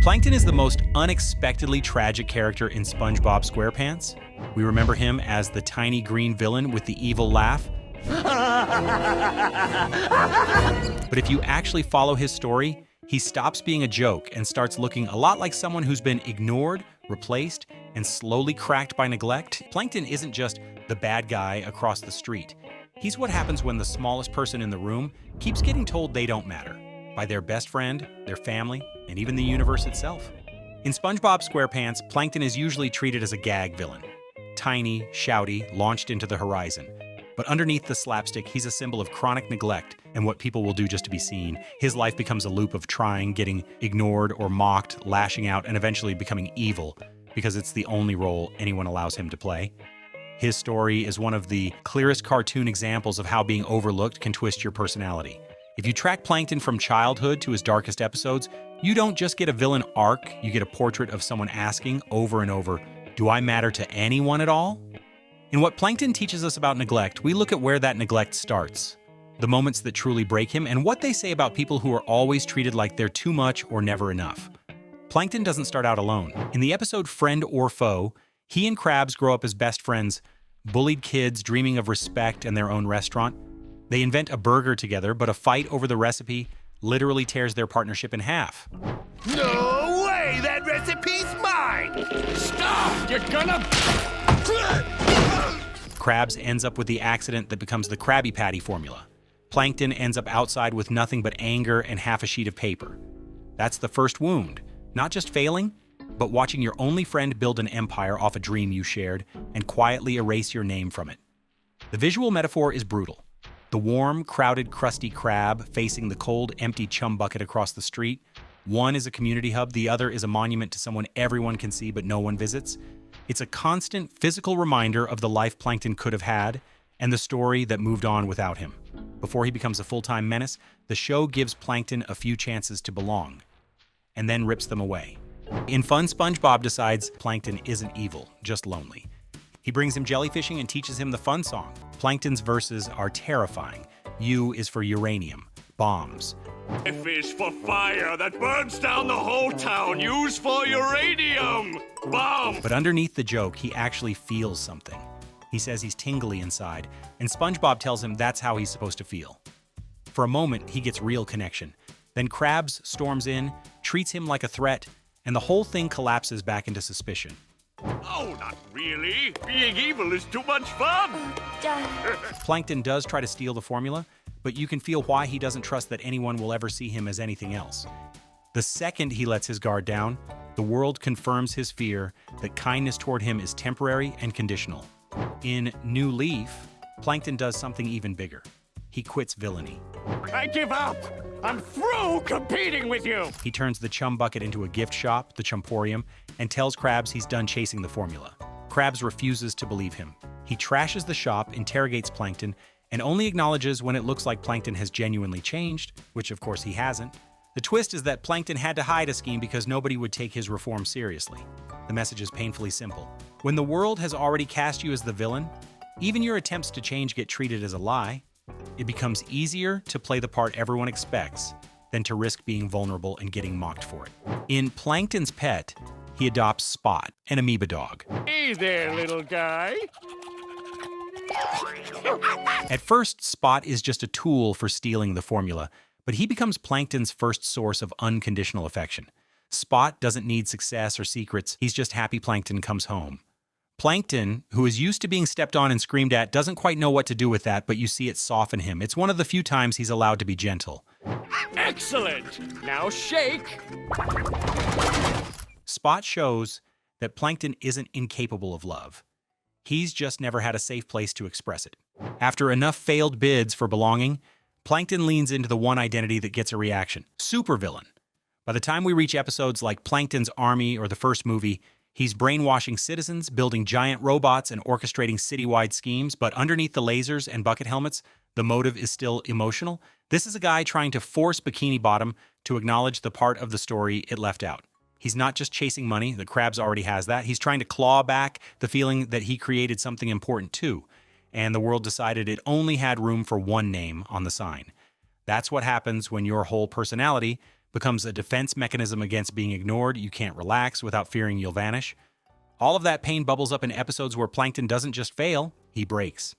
Plankton is the most unexpectedly tragic character in SpongeBob SquarePants. We remember him as the tiny green villain with the evil laugh. But if you actually follow his story, he stops being a joke and starts looking a lot like someone who's been ignored, replaced, and slowly cracked by neglect. Plankton isn't just the bad guy across the street. He's what happens when the smallest person in the room keeps getting told they don't matter by their best friend, their family, and even the universe itself. In SpongeBob SquarePants, Plankton is usually treated as a gag villain. Tiny, shouty, launched into the horizon. But underneath the slapstick, he's a symbol of chronic neglect and what people will do just to be seen. His life becomes a loop of trying, getting ignored or mocked, lashing out, and eventually becoming evil because it's the only role anyone allows him to play. His story is one of the clearest cartoon examples of how being overlooked can twist your personality. If you track Plankton from childhood to his darkest episodes, you don't just get a villain arc, you get a portrait of someone asking over and over, "Do I matter to anyone at all?" In what Plankton teaches us about neglect, we look at where that neglect starts, the moments that truly break him, and what they say about people who are always treated like they're too much or never enough. Plankton doesn't start out alone. In the episode Friend or Foe, he and Krabs grow up as best friends, bullied kids dreaming of respect and their own restaurant. They invent a burger together, but a fight over the recipe literally tears their partnership in half. No way! That recipe's mine! Stop! You're gonna... Krabs ends up with the accident that becomes the Krabby Patty formula. Plankton ends up outside with nothing but anger and half a sheet of paper. That's the first wound. Not just failing, but watching your only friend build an empire off a dream you shared and quietly erase your name from it. The visual metaphor is brutal. The warm, crowded, crusty crab facing the cold, empty chum bucket across the street. One is a community hub, the other is a monument to someone everyone can see but no one visits. It's a constant physical reminder of the life Plankton could have had and the story that moved on without him. Before he becomes a full-time menace, the show gives Plankton a few chances to belong, and then rips them away. In Fun, SpongeBob decides Plankton isn't evil, just lonely. He brings him jellyfishing and teaches him the fun song. Plankton's verses are terrifying. U is for uranium, bombs. F is for fire that burns down the whole town. U's for uranium, bomb. But underneath the joke, he actually feels something. He says he's tingly inside, and SpongeBob tells him that's how he's supposed to feel. For a moment, he gets real connection. Then Krabs storms in, treats him like a threat, and the whole thing collapses back into suspicion. Oh, not really. Being evil is too much fun. Plankton does try to steal the formula, but you can feel why he doesn't trust that anyone will ever see him as anything else. The second he lets his guard down, the world confirms his fear that kindness toward him is temporary and conditional. In New Leaf, Plankton does something even bigger. He quits villainy. I give up. I'm through competing with you. He turns the chum bucket into a gift shop, the Chumporium, and tells Krabs he's done chasing the formula. Krabs refuses to believe him. He trashes the shop, interrogates Plankton, and only acknowledges when it looks like Plankton has genuinely changed, which of course he hasn't. The twist is that Plankton had to hide a scheme because nobody would take his reform seriously. The message is painfully simple. When the world has already cast you as the villain, even your attempts to change get treated as a lie. It becomes easier to play the part everyone expects than to risk being vulnerable and getting mocked for it. In Plankton's Pet, he adopts Spot, an amoeba dog. Hey there, little guy. At first, Spot is just a tool for stealing the formula, but he becomes Plankton's first source of unconditional affection. Spot doesn't need success or secrets, he's just happy Plankton comes home. Plankton, who is used to being stepped on and screamed at, doesn't quite know what to do with that, but you see it soften him. It's one of the few times he's allowed to be gentle. Excellent! Now shake! Spot shows that Plankton isn't incapable of love. He's just never had a safe place to express it. After enough failed bids for belonging, Plankton leans into the one identity that gets a reaction: supervillain. By the time we reach episodes like Plankton's Army or the first movie, he's brainwashing citizens, building giant robots, and orchestrating citywide schemes, but underneath the lasers and bucket helmets, the motive is still emotional. This is a guy trying to force Bikini Bottom to acknowledge the part of the story it left out. He's not just chasing money, the Krabs already has that. He's trying to claw back the feeling that he created something important too, and the world decided it only had room for one name on the sign. That's what happens when your whole personality becomes a defense mechanism against being ignored. You can't relax without fearing you'll vanish. All of that pain bubbles up in episodes where Plankton doesn't just fail, he breaks.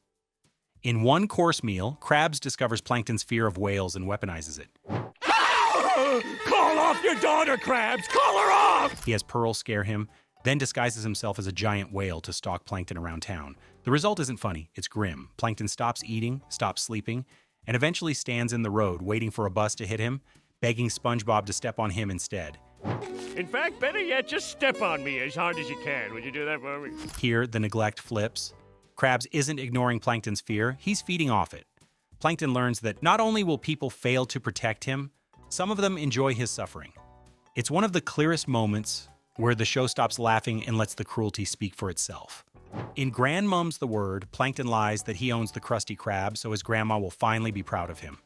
In one course meal, Krabs discovers Plankton's fear of whales and weaponizes it. Call off your daughter, Krabs! Call her off! He has Pearl scare him, then disguises himself as a giant whale to stalk Plankton around town. The result isn't funny, it's grim. Plankton stops eating, stops sleeping, and eventually stands in the road waiting for a bus to hit him, begging SpongeBob to step on him instead. In fact, better yet, just step on me as hard as you can. Would you do that for me? Here, the neglect flips. Krabs isn't ignoring Plankton's fear, he's feeding off it. Plankton learns that not only will people fail to protect him, some of them enjoy his suffering. It's one of the clearest moments where the show stops laughing and lets the cruelty speak for itself. In Grandmum's the Word, Plankton lies that he owns the Krusty Krab so his grandma will finally be proud of him.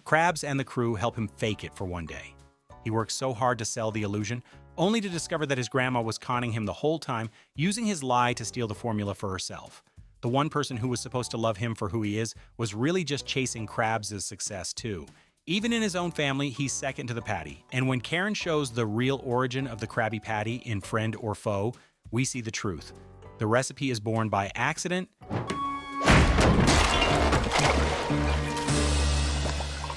Krabs and the crew help him fake it for one day. He works so hard to sell the illusion, only to discover that his grandma was conning him the whole time, using his lie to steal the formula for herself. The one person who was supposed to love him for who he is was really just chasing Krabs' success too. Even in his own family, he's second to the Patty. And when Karen shows the real origin of the Krabby Patty in Friend or Foe, we see the truth. The recipe is born by accident.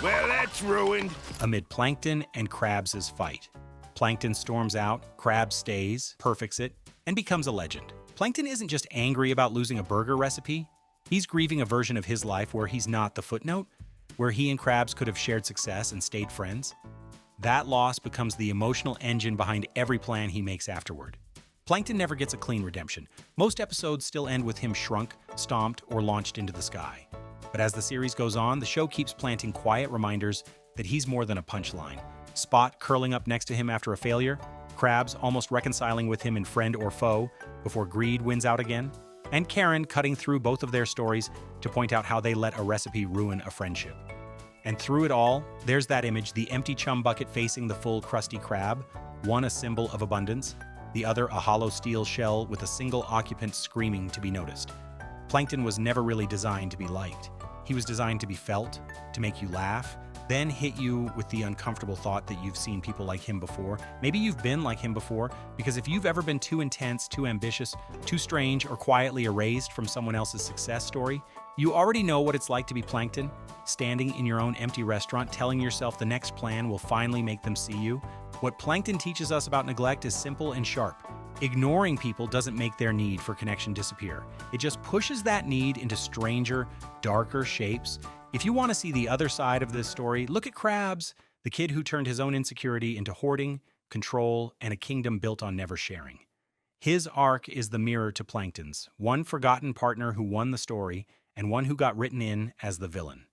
Well, that's ruined. Amid Plankton and Krabs' fight. Plankton storms out, Krabs stays, perfects it, and becomes a legend. Plankton isn't just angry about losing a burger recipe. He's grieving a version of his life where he's not the footnote, where he and Krabs could have shared success and stayed friends. That loss becomes the emotional engine behind every plan he makes afterward. Plankton never gets a clean redemption. Most episodes still end with him shrunk, stomped, or launched into the sky. But as the series goes on, the show keeps planting quiet reminders that he's more than a punchline. Spot curling up next to him after a failure, Krabs almost reconciling with him in Friend or Foe before greed wins out again, and Karen cutting through both of their stories to point out how they let a recipe ruin a friendship. And through it all, there's that image, the empty chum bucket facing the full Krusty Krab, one a symbol of abundance, the other a hollow steel shell with a single occupant screaming to be noticed. Plankton was never really designed to be liked. He was designed to be felt, to make you laugh, then hit you with the uncomfortable thought that you've seen people like him before. Maybe you've been like him before, because if you've ever been too intense, too ambitious, too strange, or quietly erased from someone else's success story, you already know what it's like to be Plankton, standing in your own empty restaurant, telling yourself the next plan will finally make them see you. What Plankton teaches us about neglect is simple and sharp. Ignoring people doesn't make their need for connection disappear. It just pushes that need into stranger, darker shapes. If you want to see the other side of this story, look at Krabs, the kid who turned his own insecurity into hoarding, control, and a kingdom built on never sharing. His arc is the mirror to Plankton's, one forgotten partner who won the story and one who got written in as the villain.